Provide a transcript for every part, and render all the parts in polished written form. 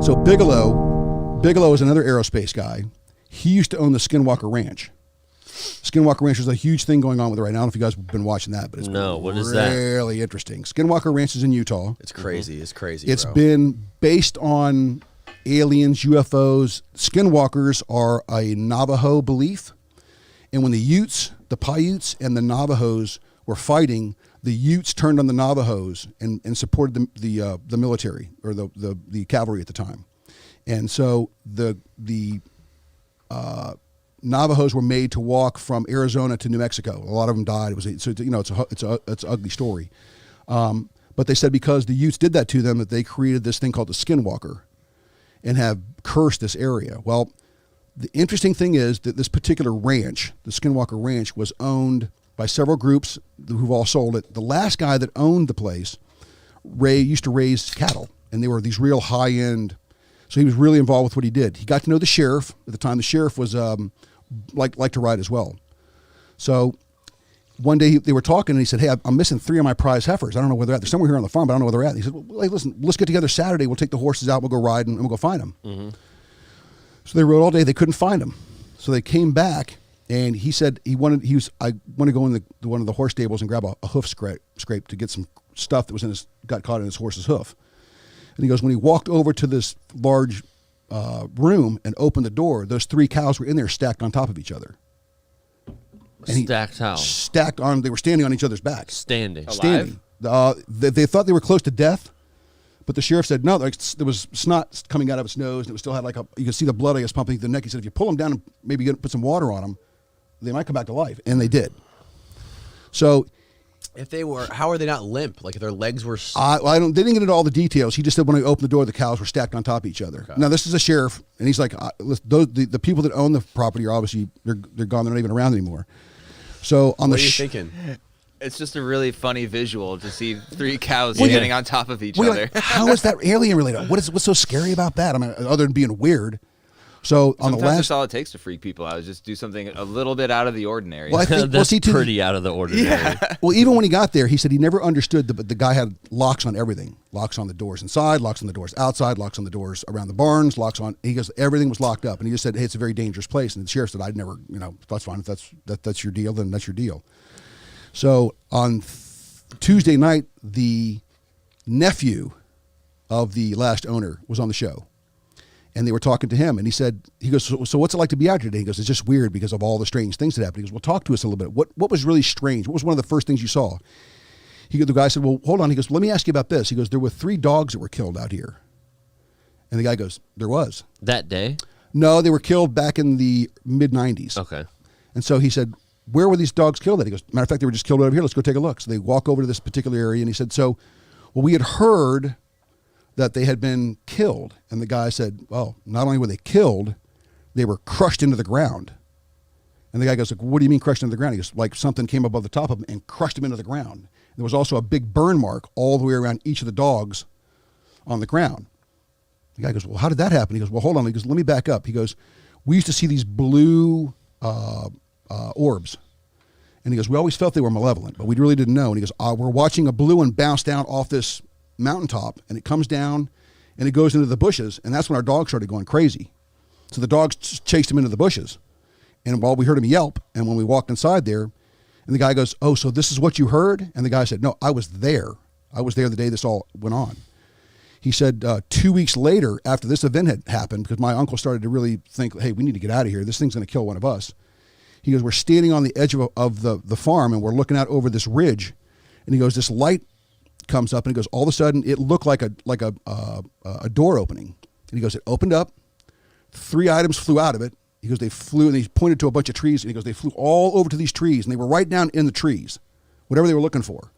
So Bigelow is another aerospace guy. He used to own the Skinwalker Ranch. Skinwalker Ranch is a huge thing going on with it right now. I don't know if you guys have been watching that, but it's what is that? Really interesting. Skinwalker Ranch is in Utah. It's crazy. It's crazy. It's been based on aliens, UFOs. Skinwalkers are a Navajo belief. And when the Utes, the Paiutes, and the Navajos were fighting, the Utes turned on the Navajos and supported the military or the cavalry at the time. And so the Navajos were made to walk from Arizona to New Mexico. A lot of them died. It's an ugly story. But they said because the Utes did that to them, that they created this thing called the Skinwalker and have cursed this area. Well, the interesting thing is that this particular ranch, the Skinwalker Ranch, was owned by several groups who've all sold it. The last guy that owned the place used to raise cattle, and they were these real high-end. So he was really involved with what he did. He got to know the sheriff at the time. The sheriff was liked to ride as well. So one day they were talking, and he said, "Hey, I'm missing 3 of my prize heifers. I don't know where they're at. They're somewhere here on the farm, but I don't know where they're at." And he said, "Well, hey, listen, let's get together Saturday. We'll take the horses out. We'll go ride, and we'll go find them." Mm-hmm. So they rode all day. They couldn't find them. So they came back, and he said I want to go in one of the horse stables and grab a hoof scrape to get some stuff that got caught in his horse's hoof. And he goes, when he walked over to this large room and opened the door, those 3 cows were in there stacked on top of each other. And stacked how? Stacked on. They were standing on each other's backs. Standing. Standing. They thought they were close to death. But the sheriff said, no, there was snot coming out of its nose, and it still had you could see the blood, I guess, pumping through the neck. He said, if you pull them down and maybe put some water on them, they might come back to life. And they did. So how are they not limp? Like if their legs were... they didn't get into all the details. He just said when I opened the door, the cows were stacked on top of each other. Okay. Now, this is a sheriff, and he's like, the people that own the property are obviously, they're gone, they're not even around anymore. So on what are you thinking? It's just a really funny visual to see 3 cows standing on top of each other. Like, how is that alien related? What's so scary about that? I mean, other than being weird. So on Sometimes the last, that's all it takes to freak people out. Is just do something a little bit out of the ordinary. Well, I think that's pretty out of the ordinary. Yeah. Well, even when he got there, he said he never understood the guy had locks on everything. Locks on the doors inside, locks on the doors outside, locks on the doors around the barns, locks on. He goes, everything was locked up, and he just said, "Hey, it's a very dangerous place." And the sheriff said, "I'd never, that's fine. If that's your deal, then that's your deal." So on Tuesday night, the nephew of the last owner was on the show, and they were talking to him, and he goes, so what's it like to be out here today? He goes, it's just weird because of all the strange things that happened. He goes, well, talk to us a little bit. What was really strange? What was one of the first things you saw? The guy said, well, hold on. He goes, let me ask you about this. He goes, there were 3 dogs that were killed out here. And the guy goes, there was. That day? No, they were killed back in the mid-90s. Okay. And so he said, where were these dogs killed at? He goes, matter of fact, they were just killed over here. Let's go take a look. So they walk over to this particular area, and he said, we had heard that they had been killed. And the guy said, well, not only were they killed, they were crushed into the ground. And the guy goes, what do you mean crushed into the ground? He goes, like something came above the top of them and crushed them into the ground. There was also a big burn mark all the way around each of the dogs on the ground. The guy goes, well, how did that happen? He goes, well, hold on. He goes, let me back up. He goes, we used to see these blue orbs. And he goes, we always felt they were malevolent, but we really didn't know. And he goes, we're watching a blue one bounce down off this mountaintop, and it comes down and it goes into the bushes. And that's when our dog started going crazy. So the dogs chased him into the bushes. And while we heard him yelp, and when we walked inside there, and the guy goes, oh, so this is what you heard? And the guy said, no, I was there. I was there the day this all went on. He said 2 weeks later, after this event had happened, because my uncle started to really think, hey, we need to get out of here. This thing's going to kill one of us. He goes, we're standing on the edge of the farm, and we're looking out over this ridge. And he goes, this light comes up, and he goes, all of a sudden, it looked like a door opening. And he goes, it opened up. 3 items flew out of it. He goes, they flew, and he pointed to a bunch of trees, and he goes, they flew all over to these trees, and they were right down in the trees, whatever they were looking for.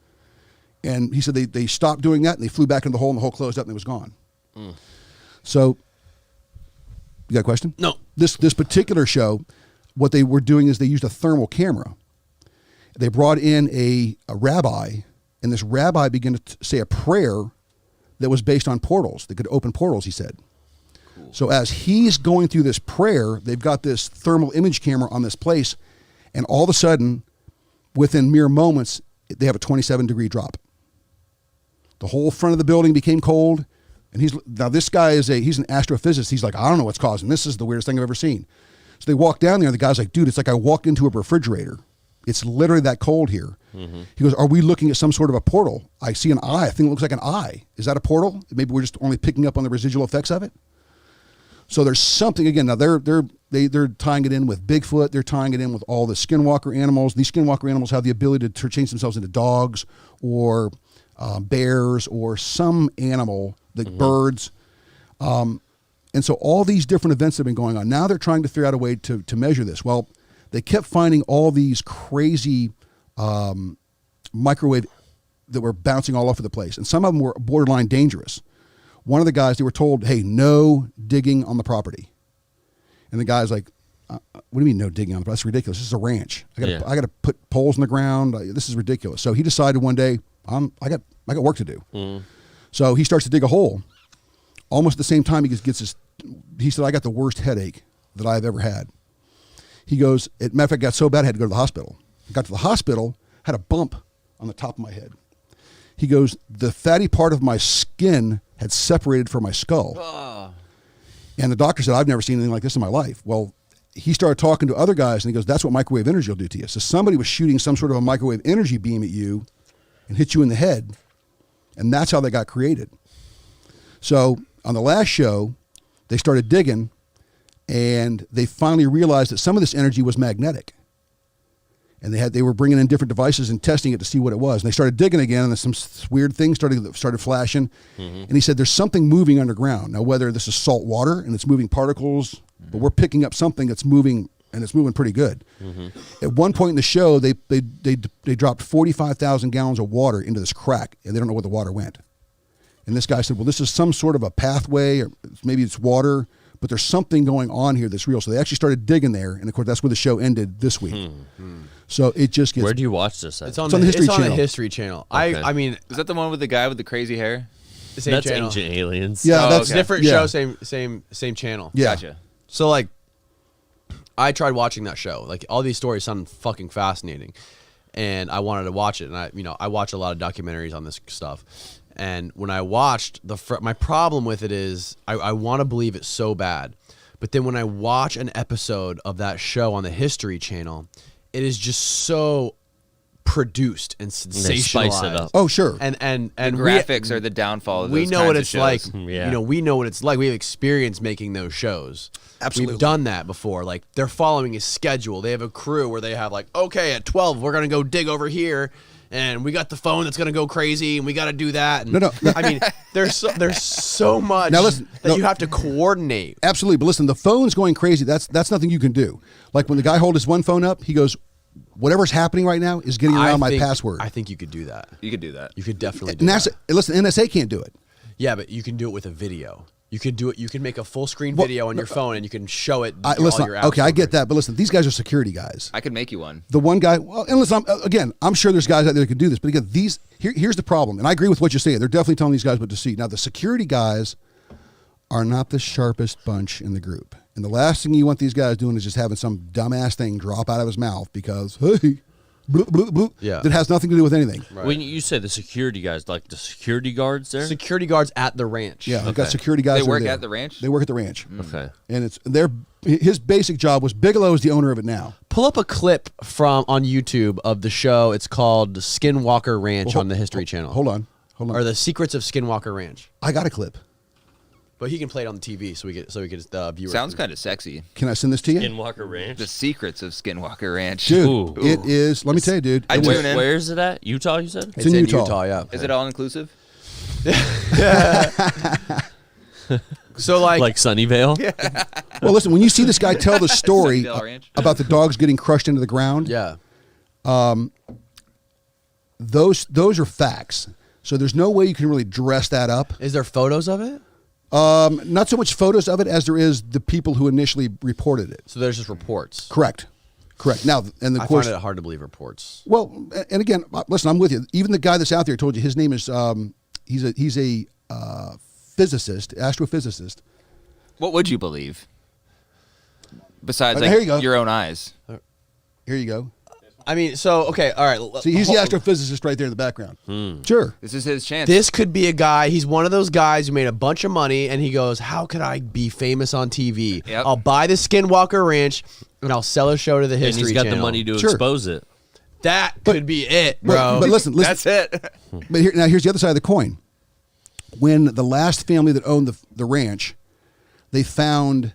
And he said they stopped doing that, and they flew back into the hole, and the hole closed up, and it was gone. Mm. So, you got a question? No. This particular show, what they were doing is they used a thermal camera. They brought in a rabbi, and this rabbi began to say a prayer that was based on portals. They could open portals, he said. Cool. So as he's going through this prayer, they've got this thermal image camera on this place, and all of a sudden, within mere moments, they have a 27-degree drop. The whole front of the building became cold. And now this guy he's an astrophysicist. He's like, I don't know what's causing this. Is the weirdest thing I've ever seen. So they walk down there, and the guy's like, dude, it's like I walked into a refrigerator. It's literally that cold here. Mm-hmm. He goes, are we looking at some sort of a portal? I see an eye. I think it looks like an eye. Is that a portal? Maybe we're just only picking up on the residual effects of it. So there's something, again, now they're tying it in with Bigfoot. They're tying it in with all the Skinwalker animals. These Skinwalker animals have the ability to change themselves into dogs or bears or some animal, like birds. And so all these different events have been going on. Now they're trying to figure out a way to measure this. Well, they kept finding all these crazy microwave that were bouncing all over the place. And some of them were borderline dangerous. One of the guys, they were told, hey, no digging on the property. And the guy's like, what do you mean no digging on the property? That's ridiculous. This is a ranch. I got to put poles in the ground. This is ridiculous. So he decided one day, I got work to do. Mm. So he starts to dig a hole. Almost at the same time, he said, I got the worst headache that I've ever had. He goes, matter of fact, it got so bad I had to go to the hospital. I got to the hospital, had a bump on the top of my head. He goes, the fatty part of my skin had separated from my skull. Oh. And the doctor said, I've never seen anything like this in my life. Well, he started talking to other guys, and he goes, that's what microwave energy will do to you. So somebody was shooting some sort of a microwave energy beam at you and hit you in the head, and that's how they got created. So on the last show, they started digging, and they finally realized that some of this energy was magnetic. And they were bringing in different devices and testing it to see what it was. And they started digging again, and some weird things started flashing. Mm-hmm. And he said, there's something moving underground. Now, whether this is salt water and it's moving particles, but we're picking up something that's moving, and it's moving pretty good. Mm-hmm. At one point in the show, they dropped 45,000 gallons of water into this crack, and they don't know where the water went. And this guy said, well, this is some sort of a pathway, or maybe it's water, but there's something going on here that's real. So they actually started digging there, and of course that's where the show ended this week. Mm-hmm. So it just gets. Where do you watch this at? It's on the History Channel. The History Channel. Okay. I mean, is that the one with the guy with the crazy hair? Same that's channel. Ancient Aliens. Yeah, that's okay. Different show, same channel. Yeah. Gotcha. So like, I tried watching that show. Like all these stories sound fucking fascinating, and I wanted to watch it. And I watch a lot of documentaries on this stuff. And when I watched my problem with it is I want to believe it so bad. But then when I watch an episode of that show on the History Channel, it is just so produced and sensationalized. They spice it up. Oh, sure. And the graphics are the downfall of those we know what it's like. Yeah. You know, we know what it's like. We have experience making those shows. Absolutely. We've done that before. Like they're following a schedule. They have a crew where they have like, okay, at 12 we're gonna go dig over here. And we got the phone that's going to go crazy, and we got to do that. And No. I mean, there's so much you have to coordinate. Absolutely, but listen, the phone's going crazy. That's nothing you can do. Like when the guy holds his one phone up, he goes, whatever's happening right now is getting around my password. I think you could do that. You could do that. You could definitely do that. Listen, NSA can't do it. Yeah, but you can do it with a video. You could do it. You can make a full screen video on your phone, and you can show it. Listen, all your apps okay, I get that, but listen, these guys are security guys. I could make you one. The one guy, well, and listen, I'm sure there's guys out there that can do this, but again, here's the problem, and I agree with what you're saying. They're definitely telling these guys what to see. Now, the security guys are not the sharpest bunch in the group, and the last thing you want these guys doing is just having some dumbass thing drop out of his mouth because, hey, bloop, bloop, bloop, that has nothing to do with anything. Right. When you say the security guys, like the security guards there? Security guards at the ranch. Yeah, they've got security guys. They work at the ranch? They work at the ranch. Okay. And his basic job was, Bigelow is the owner of it now. Pull up a clip on YouTube of the show. It's called Skinwalker Ranch on the History Channel. Hold on. Or The Secrets of Skinwalker Ranch. I got a clip. But he can play it on the TV so we get the viewer. Sounds kind of sexy. Can I send this to you? Skinwalker Ranch. The Secrets of Skinwalker Ranch. Dude, Ooh. it is. Let me tell you, dude. Where is it at? Utah, you said? It's in Utah, yeah. Is it all inclusive? So like Sunnyvale? Yeah. Well, listen, when you see this guy tell the story about the dogs getting crushed into the ground, those are facts. So there's no way you can really dress that up. Is there photos of it? Not so much photos of it as there is the people who initially reported it. So there's just reports. Correct. Now, and of course, I find it hard to believe reports. Well, and again, listen, I'm with you. Even the guy that's out there told you his name is he's a physicist, astrophysicist. What would you believe? Besides, here you go. your own eyes. Here you go. I mean, so okay, all right. See, he's the astrophysicist right there in the background. Sure. This is his chance. This could be a guy. He's one of those guys who made a bunch of money, and he goes, "How could I be famous on TV? Yep. I'll buy the Skinwalker Ranch, and I'll sell a show to the And History he's got Channel." the money to Sure. expose it. That could be it, bro. But listen. That's it. But here's the other side of the coin. When the last family that owned the ranch, they found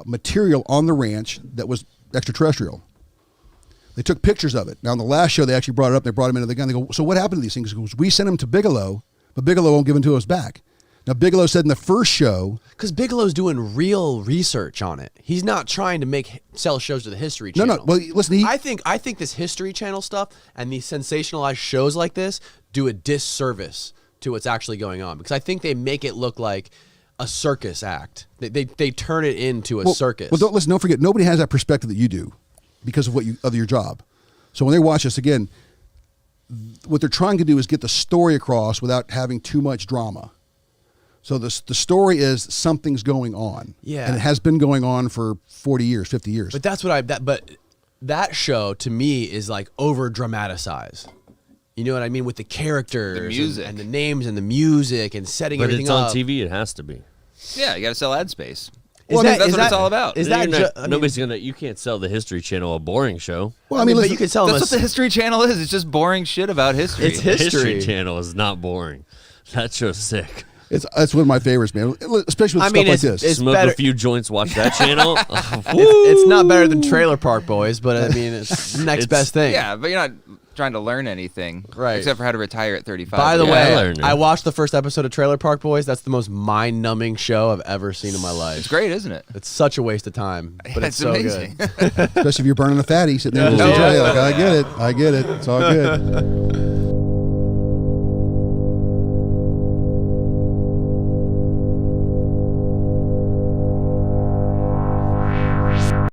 material on the ranch that was extraterrestrial. They took pictures of it. Now, on the last show, they actually brought it up. They brought him into the gun. They go, so what happened to these things? He goes, we sent them to Bigelow, but Bigelow won't give them to us back. Now, Bigelow said in the first show. Because Bigelow's doing real research on it. He's not trying to sell shows to the History No, Channel. no. Well, listen, I think this History Channel stuff and these sensationalized shows like this do a disservice to what's actually going on, because I think they make it look like a circus act. They turn it into a circus. Well, don't forget, nobody has that perspective that you do because of your job. So when they watch this again, what they're trying to do is get the story across without having too much drama. So the story is something's going on. Yeah. And it has been going on for 40 years, 50 years. But that's what but that show to me is like over dramatized. You know what I mean? With the characters, The music. and the names and the music and setting But everything it's on up. TV. It has to be. Yeah, you got to sell ad space. Is That's what it's all about. Is You're that not- nobody's gonna? You can't sell the History Channel a boring show. well, I mean, but listen, you could tell them That's what the History Channel is. It's just boring shit about history. It's The history. History Channel is not boring. That show's sick. that's one of my favorites, man. Especially with I stuff mean, like it's- this. Smoke better- a few joints. Watch that channel. It's not better than Trailer Park Boys, but I mean, it's the next best thing. Yeah, but you're not trying to learn anything, Right. Except for how to retire at 35. By the Yeah, I way, learned it. I watched the first episode of Trailer Park Boys. That's the most mind-numbing show I've ever seen in my it's life. great, isn't it? It's such a waste of time, but it's so amazing. good. Especially if you're burning a fatty sitting there. Yeah. Like, I get it. It's all good.